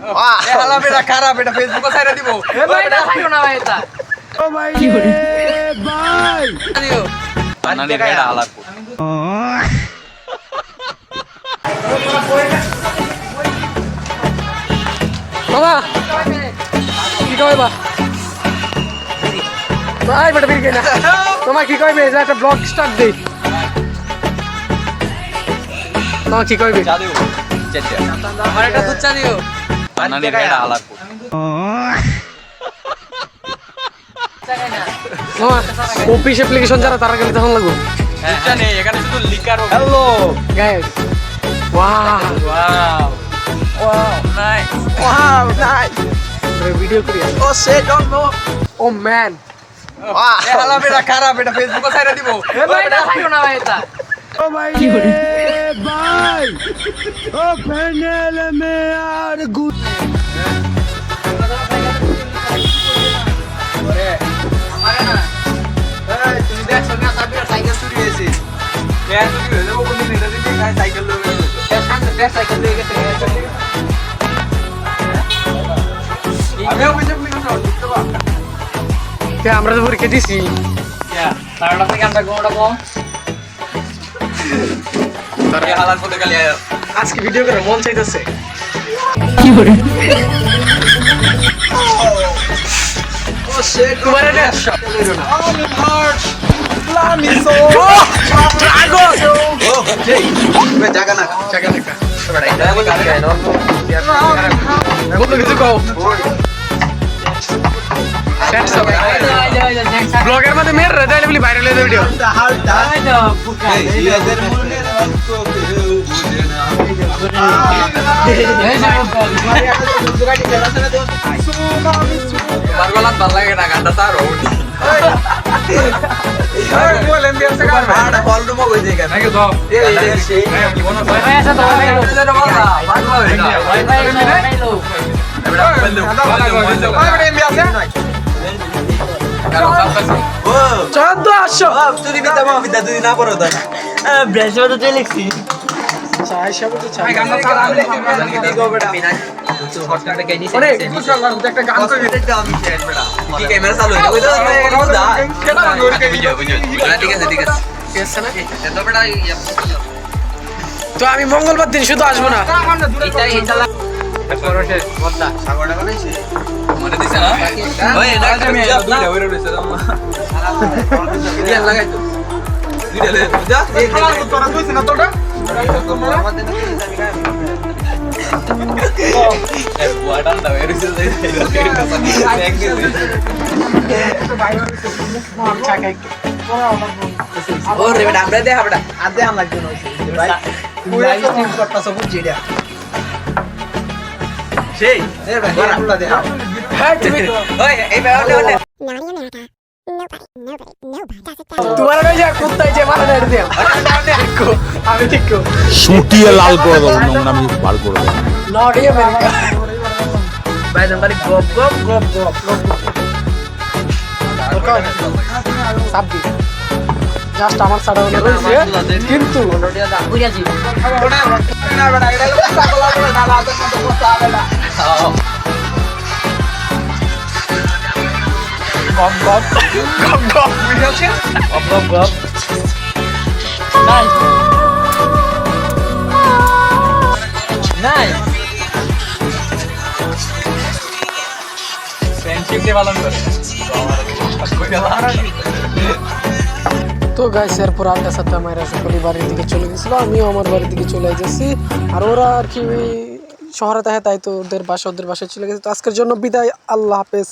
এ হালা বেটা খারাপ, এটা ফেসবুকে ছাইরা দিব। এ ভাই এটা খাইও না ভাই এটা। ও ভাই রে ভাই দিও। বানানি বেটা হালা। বাবা কি কইবা? ভাই বেটা বিল কেনা। তোমার কি কইবে? যে একটা ব্লগ স্টার্ট দেই। তোমার কি কইবে? চা দিও। চেচে। আমার একটা দুধ চা দিও। বানানি বেটা হালা। অফিস অ্যাপ্লিকেশন যারা তারা গেলে তখন লাগবে। দুধটা নেই, এখানে শুধু লিকার হবে। Hello guys wow wow wow nice wow nice video করি ও সে don't know O man a হালা বেটা খারাপ, এটা ফেসবুকে ছাইরা দিব। এ ভাই এটা খাইও না ভাই এটা। ও ভাই রে ভাই ও প্যানেল মে আর গুড তুমি দেখছো না সাবির সাইকেল চুরি হয়েছে। কে চুরি হয়েছে? ও কোনদিন এটা দিতে খায় সাইকেল লয়ে গেছে। সাইকেল দিয়ে গেছে। আমি অভিযোগ নিয়ে আসো, বুঝতে পারো? কে আমরা তো পরীক্ষা দিছি। তারটা থেকে আমরা কোনটা কম? তার এই হালার পথে খালি আজকে ভিডিও করে মন চাইতেছে। ও সে তোমার এটা আমি হার্ট ফ্লামিসো ড্রাগন ও এই বে জায়গা না বড় এটা আমি কাজ করে না বন্ধু কিছু কও। ব্লগের মধ্যে মেয়ের রেজাল্ট বলি ভাইরাল হয়ে যাবে ভিডিও। এই এদের মনে রক্ত কেউ বুঝে না তোমার গলাত ভালো লাগে না গানটা তার ওঠি বলেন দিয়েছে গান ভাড়া কল রুম কই যায় কেন নাকি দাও এই সেই কি মনে হয় ভাই আছে তো ভাই এটা বলা বাংলা এটা ভাই খাইলো। এটা বন্ধ বন্ধ এটা এমবি আছে কারণ সাবকাছে ও 1400 তুই বিদ্যা মা বিদ্যা তুই না পড়ো তাই ব্রেস মতো চলে লিখছি। চাই সব তো চাই। গান চালা আমি কি দিগো বেটা বিনা শর্টকাটে কে নিছে অনেক কিছু করলাম একটা গান কই এটা আমি শেয়ার বেটা কি ক্যামেরা চালু হইলো ওইটা দা কেডা নড় কে বুঝো ঠিক আছে কেসে না এত বেটা তো আমি মঙ্গলবার দিন শুধু আসবো না। এটা পরোটে বদ্দা সাগরটা বানাইছে মনে দিছে না ওই এটা আমি দুইটা ওইরা রইছে দিয়া লাগাই তো দুইটা লে যা এই খালা তোরা কইছিস না তোটা আমাদের না আমি কাম এ ওয়াটার দাও এর রইছে এক দিন ওরে বেটা আমরা দেখা বেটা আদে আম লাগবে না ভাই পুরো স্টিম করতাছ বুঝিটা সেই এ ভাই আমরা দেখা হ্যাঁ তুমি ওই এই ব্যাপারটা তোমার ওই যে কুত্তাই যে মারা নেড়ে দিও। আমি ঠিক কো সুটিয়ে লাল করে দেবো নোংরামি বার করে দেবো নট আমেরিকা। ভাই জানবারি গপ গপ গপ গপ সাবি জাস্ট আমার সাড়া হলে রয়েছে কিন্তু বুঝাছি না বেটা এটা পাগলা করে না লাতে কত কথা বেটা গপ গপ গপ গপ বুঝাছি গপ গপ গপ নাই নাই ফ্রেন্ডশিপ ডে পালন করে তো গাইস এরপর আড্ডা সাথে আমার সকলে বাড়ির দিকে চলে গেছিলো, আমিও আমার বাড়ির দিকে চলে যাচ্ছি। আর ওরা আর কি শহরে থাকে তাই তো ওদের বাসায় চলে গেছে। তো আজকের জন্য বিদায়, আল্লাহ হাফেজ।